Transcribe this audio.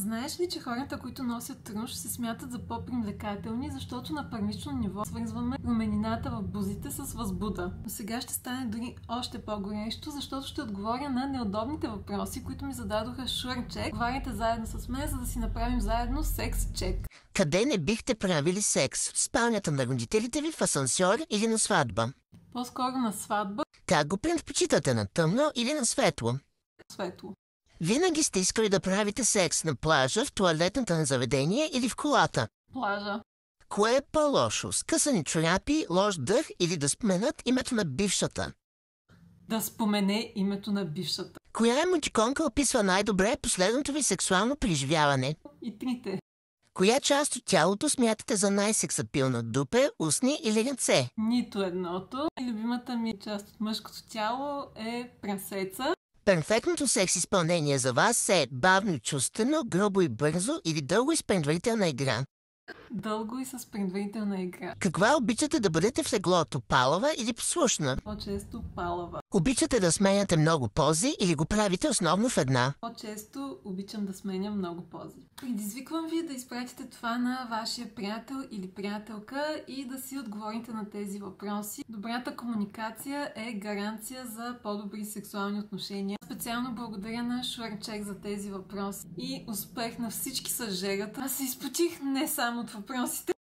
Знаеш ли, че хората, които носят руж, се смятат за по-привлекателни, защото на първично ниво свързваме руменината в бузите с възбуда. Но сега ще стане дори още по-горещо, защото ще отговоря на неудобните въпроси, които ми зададоха Шурчек. Говорите заедно с мен, за да си направим заедно секс чек. Къде не бихте правили секс? В спалнята на родителите ви, в асансьор или на сватба? По-скоро на сватба. Как го предпочитате, на тъмно или на светло? Светло. Винаги сте искали да правите секс на плажа, в тоалетната на заведение или в колата? Плажа. Кое е по-лошо? Скъсани чорапи, лош дъх или да споменат името на бившата? Да спомене името на бившата. Коя емотиконка описва най-добре последното ви сексуално преживяване? И трите. Коя част от тялото смятате за най-сексапилна? Дупе, устни или ръце? Нито едното. Любимата ми част от мъжкото тяло е прасеца. Перфектното секс изпълнение за вас е бавно и чувствено, грубо и бързо или дълго и с предварителна игра. Дълго и с предварителна игра. Каква обичате да бъдете в леглото? Палава или послушна? По-често палава. Обичате да сменяте много пози или го правите основно в една? По-често обичам да сменям много пози. Предизвиквам ви да изпратите това на вашия приятел или приятелка и да си отговорите на тези въпроси. Добрата комуникация е гаранция за по-добри сексуални отношения. Специално благодаря на Шурчек за тези въпроси и успех на всички с жегата. Аз се изпотих не само от въпросите.